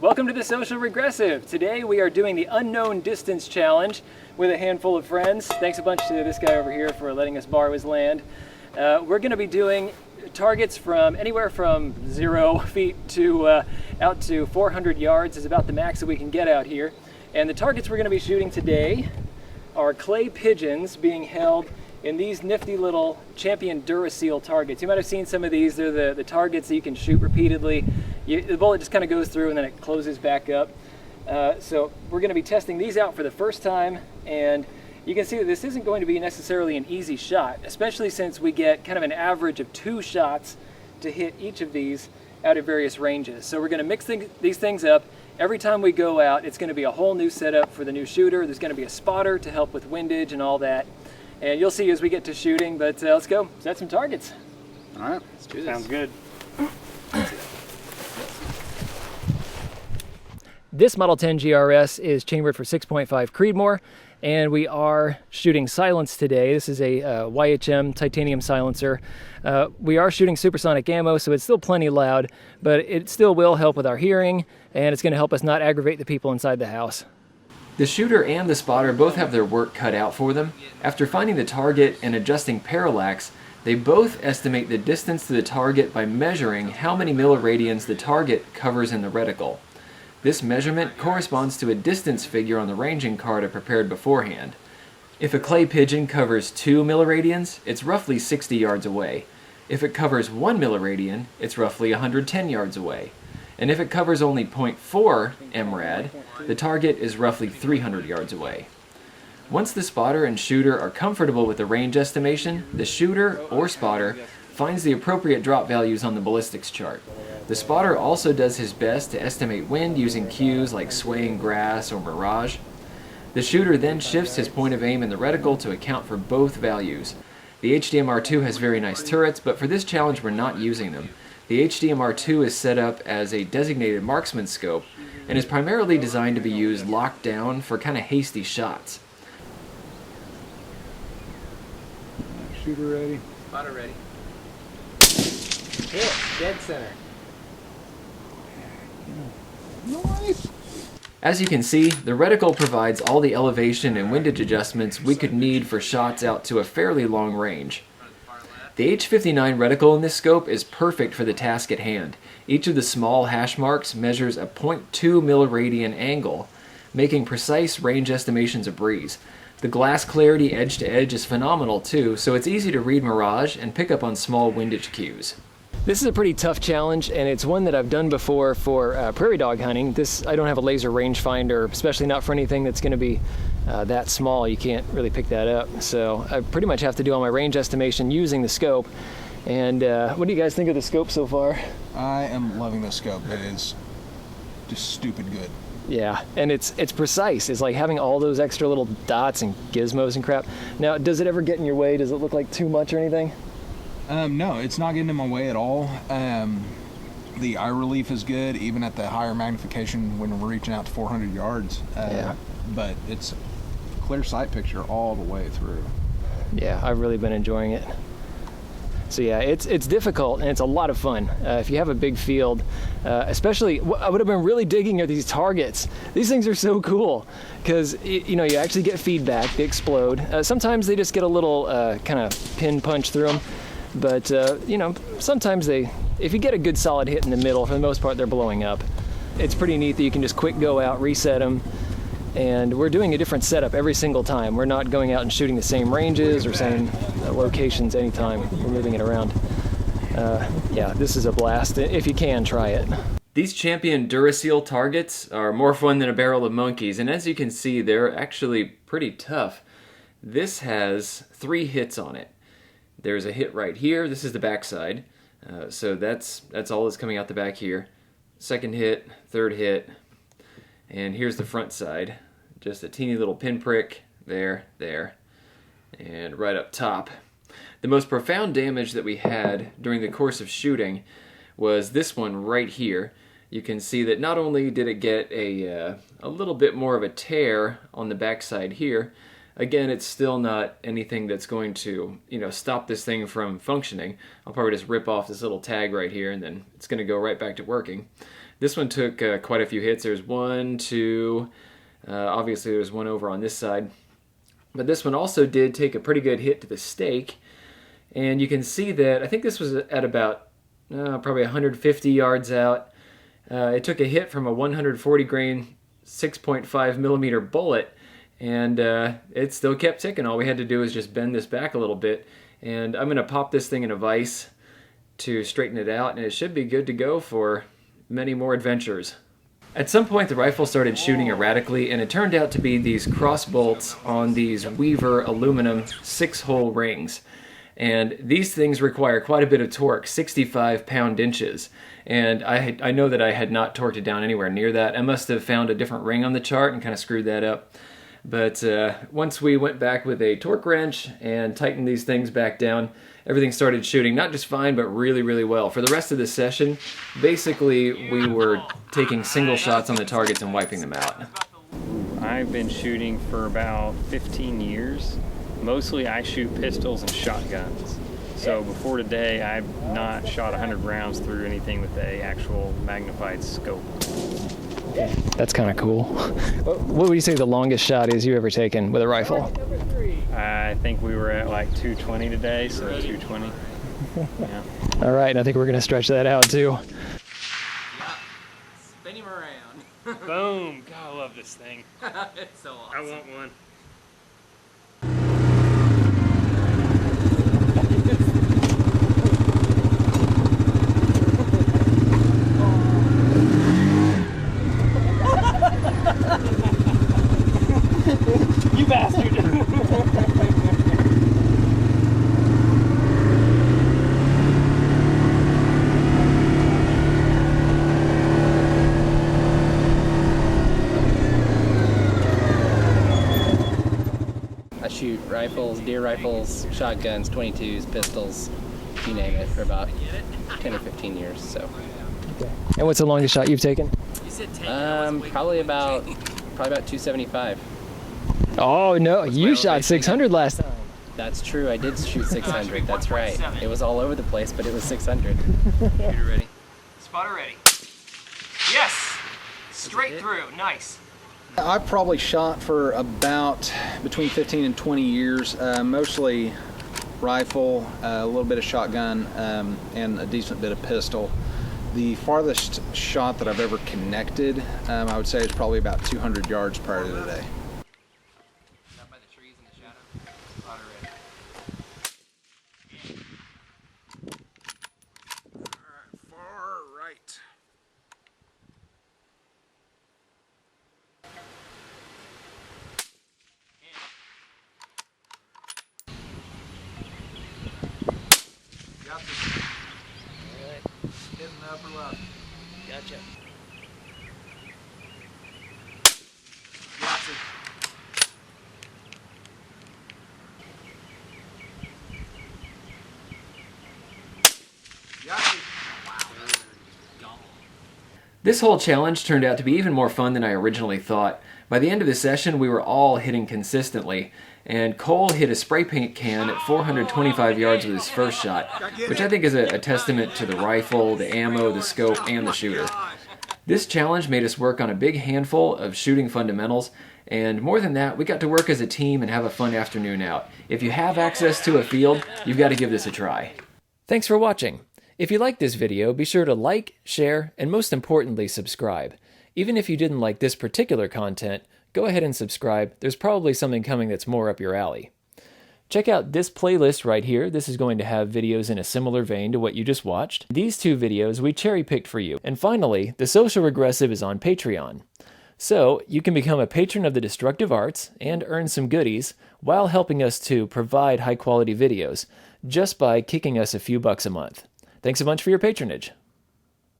Welcome to the Social Regressive. Today we are doing the Unknown Distance Challenge with a handful of friends. Thanks a bunch to this guy over here for letting us borrow his land. We're going to be doing targets from anywhere from 0 feet to out to 400 yards is about the max that we can get out here. And the targets we're going to be shooting today are clay pigeons being held in these nifty little Champion Duraseal targets. You might have seen some of these. They're the targets that you can shoot repeatedly. The bullet just kind of goes through and then it closes back up. So we're going to be testing these out for the first time, and you can see that this isn't going to be necessarily an easy shot, especially since we get kind of an average of 2 shots to hit each of these out at various ranges. So we're going to mix these things up. Every time we go out, it's going to be a whole new setup for the new shooter. There's going to be a spotter to help with windage and all that. And you'll see as we get to shooting, but let's go set some targets. All right, let's do this. Sounds good. This Model 10 GRS is chambered for 6.5 Creedmoor, and we are shooting silence today. This is a YHM titanium silencer. We are shooting supersonic ammo, so it's still plenty loud, but it still will help with our hearing, and it's going to help us not aggravate the people inside the house. The shooter and the spotter both have their work cut out for them. After finding the target and adjusting parallax, they both estimate the distance to the target by measuring how many milliradians the target covers in the reticle. This measurement corresponds to a distance figure on the ranging card I prepared beforehand. If a clay pigeon covers 2 milliradians, it's roughly 60 yards away. If it covers 1 milliradian, it's roughly 110 yards away. And if it covers only 0.4 MRAD, the target is roughly 300 yards away. Once the spotter and shooter are comfortable with the range estimation, the shooter or spotter finds the appropriate drop values on the ballistics chart. The spotter also does his best to estimate wind using cues like swaying grass or mirage. The shooter then shifts his point of aim in the reticle to account for both values. The HDMR-II has very nice turrets, but for this challenge we're not using them. The HDMR-II is set up as a designated marksman scope and is primarily designed to be used locked down for kind of hasty shots. Shooter ready. Spotter ready. Hit, dead center. Nice. As you can see, the reticle provides all the elevation and windage adjustments we could need for shots out to a fairly long range. The H59 reticle in this scope is perfect for the task at hand. Each of the small hash marks measures a 0.2 milliradian angle, making precise range estimations a breeze. The glass clarity edge to edge is phenomenal too, so it's easy to read mirage and pick up on small windage cues. This is a pretty tough challenge, and it's one that I've done before for prairie dog hunting. I don't have a laser rangefinder, especially not for anything that's going to be that small. You can't really pick that up. So I pretty much have to do all my range estimation using the scope. And what do you guys think of the scope so far? I am loving the scope. It is just stupid good. Yeah, and it's precise. It's like having all those extra little dots and gizmos and crap. Now, does it ever get in your way? Does it look like too much or anything? No, it's not getting in my way at all. The eye relief is good, even at the higher magnification when we're reaching out to 400 yards. Yeah. But it's clear sight picture all the way through. Yeah, I've really been enjoying it. So yeah, it's difficult and it's a lot of fun. If you have a big field, especially, I would have been really digging at these targets. These things are so cool because you actually get feedback, they explode. Sometimes they just get a little kind of pin punch through them. But, sometimes if you get a good solid hit in the middle, for the most part, they're blowing up. It's pretty neat that you can just quick go out, reset them, and we're doing a different setup every single time. We're not going out and shooting the same ranges or same locations anytime. We're moving it around. Yeah, this is a blast. If you can, try it. These Champion Duraseal targets are more fun than a barrel of monkeys, and as you can see, they're actually pretty tough. This has 3 hits on it. There's a hit right here. This is the back side. So that's all that's coming out the back here. Second hit, third hit, and here's the front side. Just a teeny little pinprick there, and right up top. The most profound damage that we had during the course of shooting was this one right here. You can see that not only did it get a little bit more of a tear on the back side here, again, it's still not anything that's going to, stop this thing from functioning. I'll probably just rip off this little tag right here and then it's going to go right back to working. This one took quite a few hits. There's one, two, obviously there's one over on this side. But this one also did take a pretty good hit to the stake. And you can see that, I think this was at about probably 150 yards out. It took a hit from a 140 grain 6.5 millimeter bullet, and it still kept ticking. All we had to do was just bend this back a little bit. And I'm going to pop this thing in a vise to straighten it out, and it should be good to go for many more adventures. At some point the rifle started shooting erratically, and it turned out to be these cross bolts on these Weaver aluminum 6-hole rings. And these things require quite a bit of torque, 65 pound-inches. And I know that I had not torqued it down anywhere near that. I must have found a different ring on the chart and kind of screwed that up. But once we went back with a torque wrench and tightened these things back down, everything started shooting not just fine, but really, really well. For the rest of the session, basically we were taking single shots on the targets and wiping them out. I've been shooting for about 15 years. Mostly I shoot pistols and shotguns. So before today, I've not shot 100 rounds through anything with a actual magnified scope. That's kind of cool. What would you say the longest shot is you ever taken with a rifle? I think we were at like 220 today, so 220. Yeah. All right, and I think we're going to stretch that out too. Spin him around. Boom! God, I love this thing. It's so awesome. I want one. You bastard! I shoot rifles, deer rifles, shotguns, 22s, pistols, you name it, for about 10 or 15 years. So. And what's the longest shot you've taken? Probably about 275. Oh no, you shot 600 last time. That's true. I did shoot 600. That's right. It was all over the place, but it was 600. Shooter ready? Spotter ready. Yes! Straight through. Nice. I've probably shot for about between 15 and 20 years, mostly rifle, a little bit of shotgun, and a decent bit of pistol. The farthest shot that I've ever connected, I would say, is probably about 200 yards prior to today. By the trees in the shadow. Spotter ready. Far right. Got this. Hitting the upper left. Gotcha. Got it. This whole challenge turned out to be even more fun than I originally thought. By the end of the session, we were all hitting consistently, and Cole hit a spray paint can at 425 yards with his first shot, which I think is a testament to the rifle, the ammo, the scope, and the shooter. This challenge made us work on a big handful of shooting fundamentals, and more than that, we got to work as a team and have a fun afternoon out. If you have access to a field, you've got to give this a try. Thanks for watching. If you liked this video, be sure to like, share, and most importantly, subscribe. Even if you didn't like this particular content, go ahead and subscribe. There's probably something coming that's more up your alley. Check out this playlist right here. This is going to have videos in a similar vein to what you just watched. These two videos we cherry-picked for you. And finally, The Social Regressive is on Patreon. So, you can become a patron of the Destructive Arts and earn some goodies while helping us to provide high-quality videos just by kicking us a few bucks a month. Thanks a bunch for your patronage.